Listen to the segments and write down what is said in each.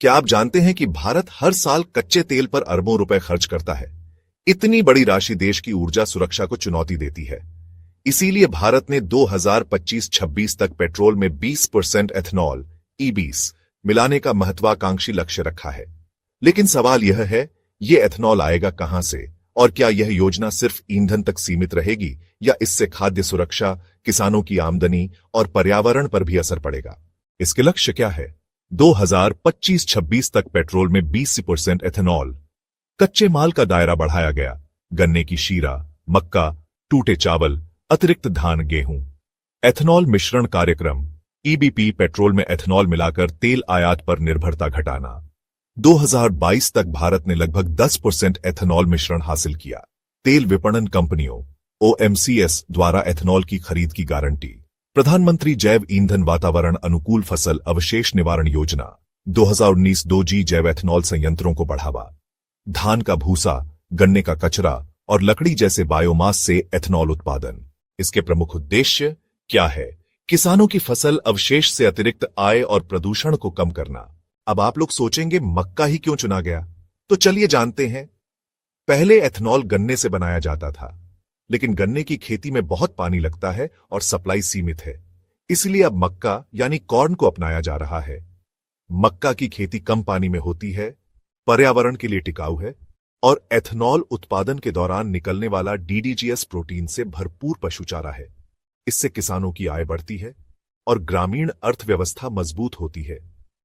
क्या आप जानते हैं कि भारत हर साल कच्चे तेल पर अरबों रुपए खर्च करता है? इतनी बड़ी राशि देश की ऊर्जा सुरक्षा को चुनौती देती है। इसीलिए भारत ने 2025-26 तक पेट्रोल में 20% एथनॉल (ई20) मिलाने का महत्वाकांक्षी लक्ष्य रखा है। लेकिन सवाल यह है, ये एथनॉल आएगा कहां से और क्या यह योजना सिर्फ ईंधन तक सीमित रहेगी या इससे खाद्य सुरक्षा, किसानों की आमदनी और पर्यावरण पर भी असर पड़ेगा? इसके लक्ष्य क्या है? 2025-26 तक पेट्रोल में 20% एथेनॉल। कच्चे माल का दायरा बढ़ाया गया। गन्ने की शीरा, मक्का, टूटे चावल, अतिरिक्त धान, गेहूं। एथेनॉल मिश्रण कार्यक्रम (ईबीपी) पेट्रोल में एथेनॉल मिलाकर तेल आयात पर निर्भरता घटाना। 2022 तक भारत ने लगभग 10% एथेनॉल मिश्रण हासिल किया। तेल विपणन कंपनियों (ओएमसीएस) द्वारा एथेनॉल की खरीद की गारंटी। प्रधानमंत्री जैव ईंधन वातावरण अनुकूल फसल अवशेष निवारण योजना 2019 2G जैव एथेनॉल संयंत्रों को बढ़ावा। धान का भूसा, गन्ने का कचरा और लकड़ी जैसे बायोमास से एथेनॉल उत्पादन। इसके प्रमुख उद्देश्य क्या है? किसानों की फसल अवशेष से अतिरिक्त आय और प्रदूषण को कम करना। अब आप लोग सोचेंगे, मक्का ही क्यों चुना गया? तो चलिए जानते हैं। पहले एथेनॉल गन्ने से बनाया जाता था, लेकिन गन्ने की खेती में बहुत पानी लगता है और सप्लाई सीमित है। इसलिए अब मक्का यानी कॉर्न को अपनाया जा रहा है। मक्का की खेती कम पानी में होती है, पर्यावरण के लिए टिकाऊ है और एथेनॉल उत्पादन के दौरान निकलने वाला DDGS प्रोटीन से भरपूर पशुचारा है। इससे किसानों की आय बढ़ती है और ग्रामीण अर्थव्यवस्था मजबूत होती है।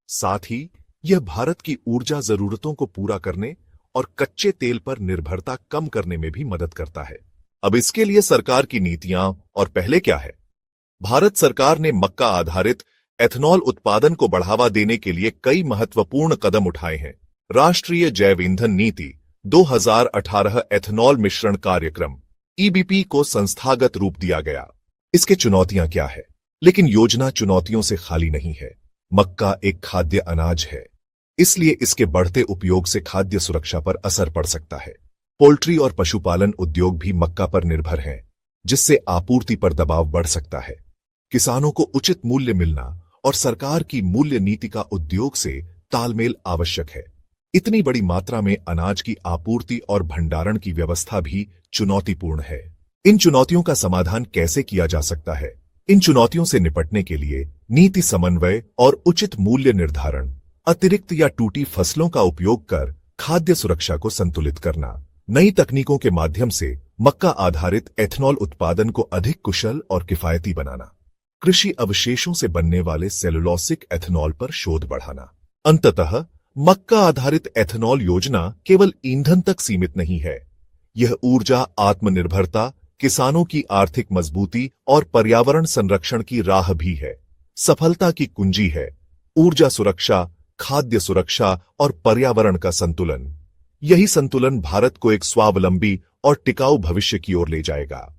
साथ ही यह भारत की ऊर्जा जरूरतों को पूरा करने और कच्चे तेल पर निर्भरता कम करने में भी मदद करता है। अब इसके लिए सरकार की नीतियां और पहले क्या है? भारत सरकार ने मक्का आधारित एथेनॉल उत्पादन को बढ़ावा देने के लिए कई महत्वपूर्ण कदम उठाए हैं। राष्ट्रीय जैव ईंधन नीति 2018 एथेनॉल मिश्रण कार्यक्रम (ईबीपी) को संस्थागत रूप दिया गया। इसके चुनौतियां क्या है? लेकिन योजना चुनौतियों से खाली नहीं है। मक्का एक खाद्य अनाज है, इसलिए इसके बढ़ते उपयोग से खाद्य सुरक्षा पर असर पड़ सकता है। पोल्ट्री और पशुपालन उद्योग भी मक्का पर निर्भर हैं, जिससे आपूर्ति पर दबाव बढ़ सकता है। किसानों को उचित मूल्य मिलना और सरकार की मूल्य नीति का उद्योग से तालमेल आवश्यक है। इतनी बड़ी मात्रा में अनाज की आपूर्ति और भंडारण की व्यवस्था भी चुनौतीपूर्ण है। इन चुनौतियों का समाधान कैसे किया जा सकता है? इन चुनौतियों से निपटने के लिए नीति समन्वय और उचित मूल्य निर्धारण, अतिरिक्त या टूटी फसलों का उपयोग कर खाद्य सुरक्षा को संतुलित करना, नई तकनीकों के माध्यम से मक्का आधारित एथेनॉल उत्पादन को अधिक कुशल और किफायती बनाना, कृषि अवशेषों से बनने वाले सेलुलोसिक एथेनॉल पर शोध बढ़ाना। अंततः मक्का आधारित एथेनॉल योजना केवल ईंधन तक सीमित नहीं है। यह ऊर्जा आत्मनिर्भरता, किसानों की आर्थिक मजबूती और पर्यावरण संरक्षण की राह भी है। सफलता की कुंजी है ऊर्जा सुरक्षा, खाद्य सुरक्षा और पर्यावरण का संतुलन। यही संतुलन भारत को एक स्वावलंबी और टिकाऊ भविष्य की ओर ले जाएगा।